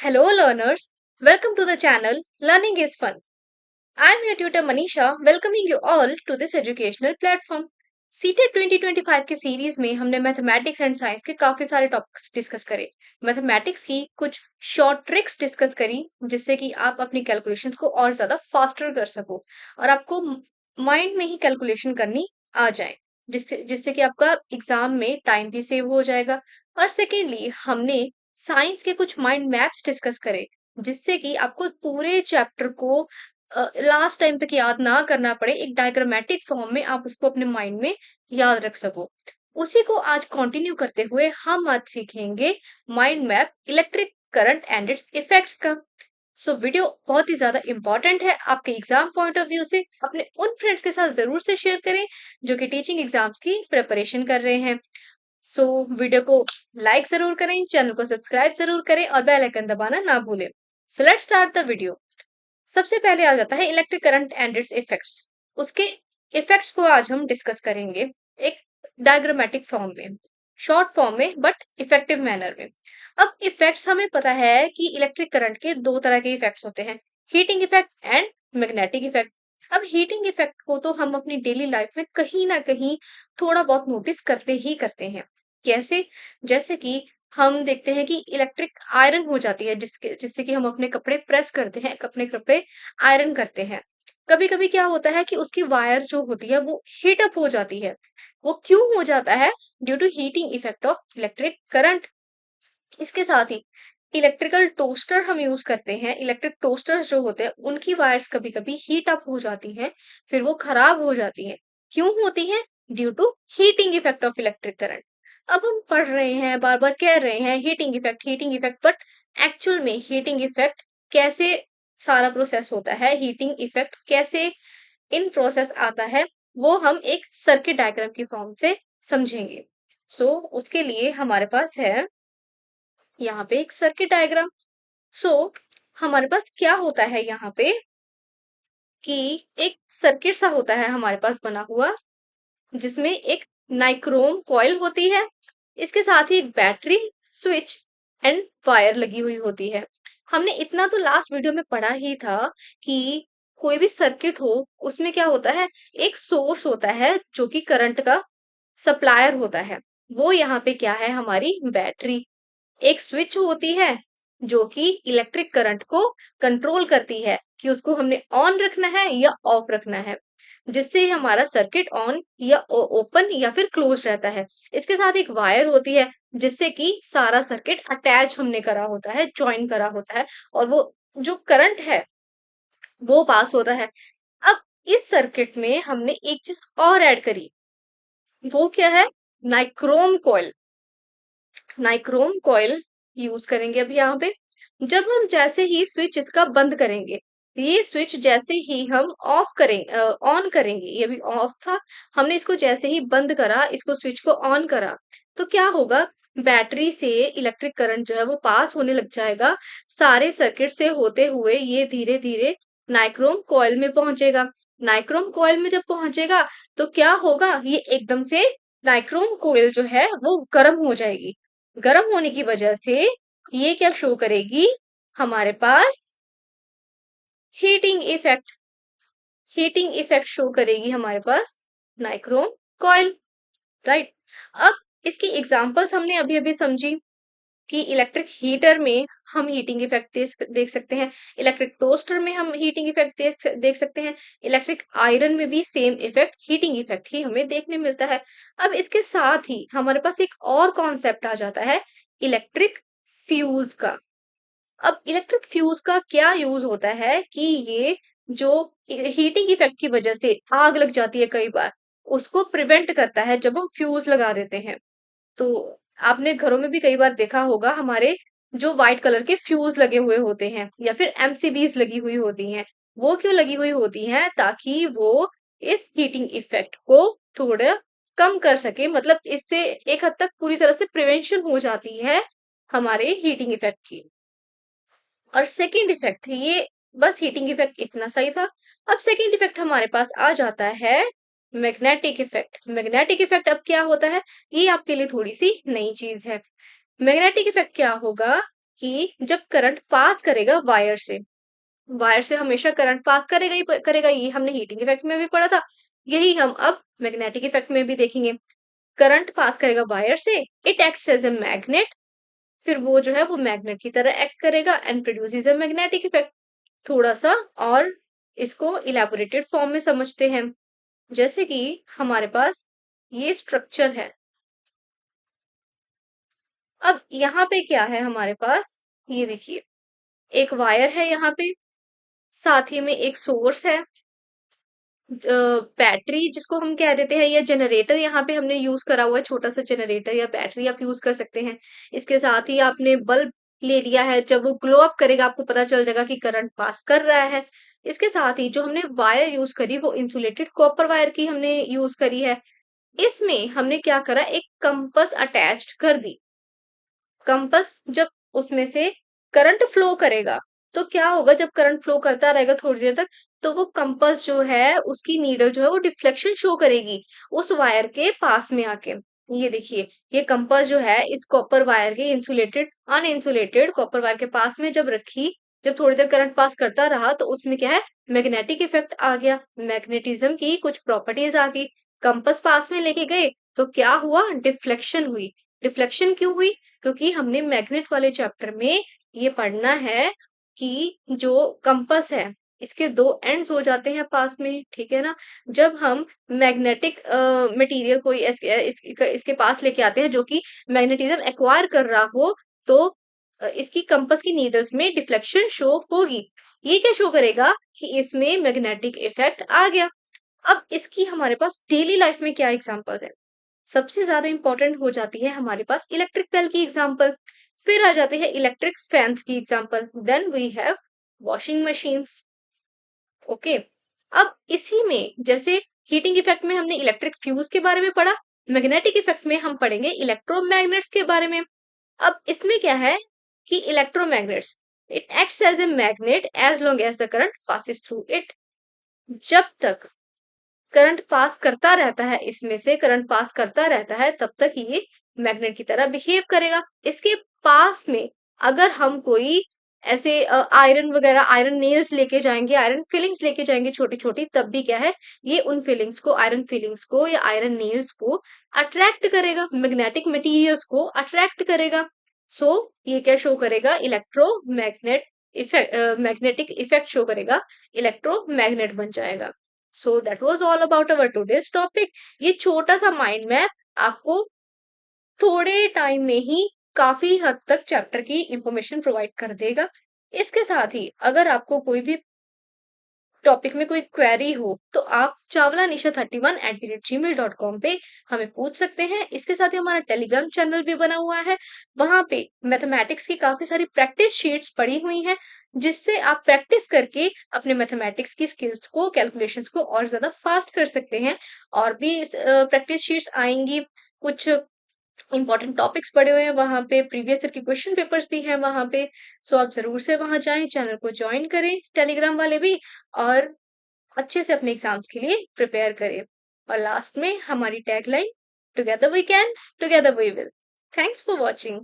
Hello, learners. Welcome to the channel Learning is Fun. I'm your tutor Manisha, welcoming you all to this educational platform. CTET 2025 के series में हमने mathematics and science के काफी सारे topics discuss करे। Mathematics की कुछ short tricks discuss करी जिससे कि आप अपनी कैलकुलेशंस को और ज्यादा फास्टर कर सको और आपको माइंड में ही कैलकुलेशन करनी आ जाए, जिससे जिससे कि आपका एग्जाम में टाइम भी सेव हो जाएगा। और सेकेंडली हमने साइंस के कुछ माइंड मैप्स डिस्कस करे जिससे कि आपको पूरे चैप्टर को लास्ट टाइम तक याद ना करना पड़े, एक डायग्रामेटिक फॉर्म में आप उसको अपने माइंड में याद रख सको। उसी को आज कंटिन्यू करते हुए हम आज सीखेंगे mind map electric current and its effects का। सो वीडियो बहुत ही ज्यादा इंपॉर्टेंट है आपके एग्जाम पॉइंट ऑफ व्यू से। अपने उन फ्रेंड्स के साथ जरूर से शेयर करें जो कि टीचिंग एग्जाम्स की प्रिपरेशन कर रहे हैं। सो वीडियो को लाइक जरूर करें, चैनल को सब्सक्राइब जरूर करें और बेल आइकन दबाना ना भूलें। So let's start the video. सबसे पहले आ जाता है electric current and its effects. उसके इफेक्ट्स को आज हम डिस्कस करेंगे एक डायग्रामेटिक फॉर्म में, शॉर्ट फॉर्म में बट इफेक्टिव मैनर में। अब इफेक्ट्स हमें पता है कि इलेक्ट्रिक करंट के दो तरह के इफेक्ट्स होते हैं, heating effect and magnetic effect. अब हीटिंग इफेक्ट को तो हम अपनी डेली लाइफ में कहीं ना कहीं थोड़ा बहुत नोटिस करते ही करते हैं। कैसे? जैसे कि हम देखते हैं कि इलेक्ट्रिक आयरन हो जाती है जिसके जिससे कि हम अपने कपड़े प्रेस करते हैं, अपने कपड़े आयरन करते हैं। कभी कभी क्या होता है कि उसकी वायर जो होती है वो हीट अप हो जाती है। वो क्यों हो जाता है? Due to heating effect of electric current. इसके साथ ही इलेक्ट्रिकल टोस्टर हम यूज करते हैं। इलेक्ट्रिक टोस्टर्स जो होते हैं उनकी वायर्स कभी कभी हीट अप हो जाती हैं, फिर वो खराब हो जाती हैं। क्यों होती हैं? Due to heating effect of electric current. अब हम पढ़ रहे हैं, बार बार कह रहे हैं हीटिंग इफेक्ट, बट एक्चुअल में हीटिंग इफेक्ट कैसे सारा प्रोसेस होता है, हीटिंग इफेक्ट कैसे इन प्रोसेस आता है, वो हम एक सर्किट डायग्राम की फॉर्म से समझेंगे। उसके लिए हमारे पास है यहाँ पे एक सर्किट डायग्राम। सो हमारे पास क्या होता है यहाँ पे कि एक सर्किट सा होता है हमारे पास बना हुआ, जिसमें एक नाइक्रोम कॉइल होती है। इसके साथ ही एक बैटरी, स्विच एंड वायर लगी हुई होती है। हमने इतना तो लास्ट वीडियो में पढ़ा ही था कि कोई भी सर्किट हो उसमें क्या होता है, एक सोर्स होता है जो कि करंट का सप्लायर होता है। वो यहाँ पे क्या है, हमारी बैटरी। एक स्विच होती है जो कि इलेक्ट्रिक करंट को कंट्रोल करती है कि उसको हमने ऑन रखना है या ऑफ रखना है, जिससे हमारा सर्किट ऑन या ओपन या फिर क्लोज रहता है। इसके साथ एक वायर होती है जिससे कि सारा सर्किट अटैच हमने करा होता है, ज्वाइन करा होता है, और वो जो करंट है वो पास होता है। अब इस सर्किट में हमने एक चीज और ऐड करी, वो क्या है? Nichrome coil. Nichrome coil use करेंगे अभी यहाँ पे। जब हम जैसे ही स्विच इसका बंद करेंगे, ये स्विच जैसे ही हम ऑफ करें ऑन करेंगे, ये भी ऑफ था, हमने इसको जैसे ही बंद करा, इसको स्विच को ऑन करा, तो क्या होगा? बैटरी से इलेक्ट्रिक करंट जो है वो पास होने लग जाएगा। सारे सर्किट से होते हुए ये धीरे धीरे नाइक्रोम कॉइल में पहुंचेगा। नाइक्रोम कॉइल में जब पहुंचेगा तो क्या होगा? ये एकदम से नाइक्रोम कॉइल जो है वो गर्म हो जाएगी। गर्म होने की वजह से ये क्या शो करेगी? हमारे पास heating effect. Heating effect show करेगी हमारे पास नाइक्रोम कॉइल, राइट। अब इसकी एग्जांपल्स हमने अभी अभी समझी कि इलेक्ट्रिक हीटर में हम हीटिंग इफेक्ट देख सकते हैं, इलेक्ट्रिक टोस्टर में हम हीटिंग इफेक्ट देख सकते हैं, इलेक्ट्रिक आयरन में भी सेम इफेक्ट, हीटिंग इफेक्ट ही हमें देखने मिलता है। अब इसके साथ ही हमारे पास एक और कॉन्सेप्ट आ जाता है, इलेक्ट्रिक फ्यूज का। अब इलेक्ट्रिक फ्यूज का क्या यूज होता है कि ये जो हीटिंग इफेक्ट की वजह से आग लग जाती है कई बार, उसको प्रिवेंट करता है जब हम फ्यूज लगा देते हैं। तो आपने घरों में भी कई बार देखा होगा, हमारे जो व्हाइट कलर के फ्यूज लगे हुए होते हैं या फिर एमसीबीज लगी हुई होती हैं। वो क्यों लगी हुई होती हैं? ताकि वो इस हीटिंग इफेक्ट को थोड़ा कम कर सके, मतलब इससे एक हद तक पूरी तरह से प्रिवेंशन हो जाती है हमारे हीटिंग इफेक्ट की। और सेकंड इफेक्ट ये, बस हीटिंग इफेक्ट इतना सही था। अब सेकंड इफेक्ट हमारे पास आ जाता है मैग्नेटिक इफेक्ट। मैग्नेटिक इफेक्ट अब क्या होता है, ये आपके लिए थोड़ी सी नई चीज है। मैग्नेटिक इफेक्ट क्या होगा कि जब करंट पास करेगा वायर से हमेशा करंट पास करेगा ही करेगा, ये हमने हीटिंग इफेक्ट में भी पढ़ा था, यही हम अब मैग्नेटिक इफेक्ट में भी देखेंगे। करंट पास करेगा वायर से, it acts as a magnet, फिर वो जो है वो मैग्नेट की तरह एक्ट करेगा and produces a magnetic effect. थोड़ा सा और इसको इलेबोरेटेड फॉर्म में समझते हैं। जैसे कि हमारे पास ये स्ट्रक्चर है, अब यहाँ पे क्या है हमारे पास, ये देखिए एक वायर है यहाँ पे, साथ ही में एक सोर्स है, बैटरी जिसको हम कह देते हैं, या जनरेटर यहाँ पे हमने यूज करा हुआ है, छोटा सा जनरेटर या बैटरी आप यूज कर सकते हैं। इसके साथ ही आपने बल्ब ले लिया है, जब वो ग्लो अप करेगा आपको पता चल जाएगा कि करंट पास कर रहा है। इसके साथ ही जो हमने वायर यूज करी वो इंसुलेटेड कॉपर वायर की हमने यूज करी है। इसमें हमने क्या करा, एक कंपस अटैच्ड कर दी। कंपस जब उसमें से करंट फ्लो करेगा तो क्या होगा, जब करंट फ्लो करता रहेगा थोड़ी देर तक, तो वो कंपस जो है उसकी नीडल जो है वो डिफ्लेक्शन शो करेगी उस वायर के पास में आके। ये देखिए, ये कंपस जो है इस कॉपर वायर के इंसुलेटेड अनइंसुलेटेड कॉपर वायर के पास में जब रखी, जब थोड़ी देर करंट पास करता रहा तो उसमें क्या है, मैग्नेटिक इफेक्ट आ गया, मैग्नेटिज्म की कुछ प्रॉपर्टीज आ गई। कंपस पास में लेके गए तो क्या हुआ, डिफ्लेक्शन हुई। डिफ्लेक्शन क्यों हुई, क्योंकि हमने मैग्नेट वाले चैप्टर में ये पढ़ना है कि जो कंपास है इसके दो एंड्स हो जाते हैं पास में, ठीक है ना। जब हम मैग्नेटिक मटेरियल कोई इसके पास लेके आते हैं जो कि मैग्नेटिज्म एक्वायर कर रहा हो, तो इसकी कंपास की नीडल्स में डिफ्लेक्शन शो होगी। ये क्या शो करेगा कि इसमें मैग्नेटिक इफेक्ट आ गया। अब इसकी हमारे पास डेली लाइफ में क्या एग्जांपल्स है, सबसे ज्यादा इंपॉर्टेंट हो जाती है हमारे पास इलेक्ट्रिक बेल की एग्जांपल, फिर आ जाती है इलेक्ट्रिक फैंस की example, then we have washing machines. Okay, अब इसी में जैसे हीटिंग इफेक्ट में हमने इलेक्ट्रिक फ्यूज के बारे में पढ़ा, मैग्नेटिक इफेक्ट में हम पढ़ेंगे इलेक्ट्रोमैग्नेट्स के बारे में। अब इसमें क्या है कि electromagnets, it acts as a magnet as long as the current passes through it. जब तक करंट पास करता रहता है, इसमें से करंट पास करता रहता है, तब तक ये मैग्नेट की तरह बिहेव करेगा। इसके पास में अगर हम कोई ऐसे आयरन वगैरह, आयरन नेल्स लेके जाएंगे, आयरन फिलिंग्स लेके जाएंगे छोटी छोटी, तब भी क्या है, ये उन फिलिंग्स को, आयरन फिलिंग्स को या आयरन नेल्स को अट्रैक्ट करेगा, मैग्नेटिक मटीरियल्स को अट्रैक्ट करेगा। सो ये क्या शो करेगा, electromagnet effect, magnetic effect show करेगा, इलेक्ट्रोमैग्नेट बन जाएगा। So that was all about our today's topic. ये छोटा सा माइंड मैप आपको थोड़े टाइम में ही काफी हद तक चैप्टर की इंफॉर्मेशन प्रोवाइड कर देगा। इसके साथ ही अगर आपको कोई भी टॉपिक में कोई क्वेरी हो तो आप chawlanisha31@gmail.com पे हमें पूछ सकते हैं। इसके साथ ही हमारा टेलीग्राम चैनल भी बना हुआ है, वहां पे मैथमेटिक्स की काफी सारी प्रैक्टिस शीट्स पड़ी हुई हैं, जिससे आप प्रैक्टिस करके अपने मैथमेटिक्स की स्किल्स को, कैलकुलेशंस को और ज्यादा फास्ट कर सकते हैं। और भी प्रैक्टिस शीट्स आएंगी, कुछ इंपॉर्टेंट टॉपिक्स पड़े हुए हैं वहां पे, प्रीवियस ईयर के क्वेश्चन पेपर्स भी हैं वहां पे। सो आप जरूर से वहां जाएं, चैनल को ज्वाइन करें, टेलीग्राम वाले भी, और अच्छे से अपने एग्जाम्स के लिए प्रिपेयर करें। और लास्ट में हमारी tagline, together we can, together we will. Thanks for watching.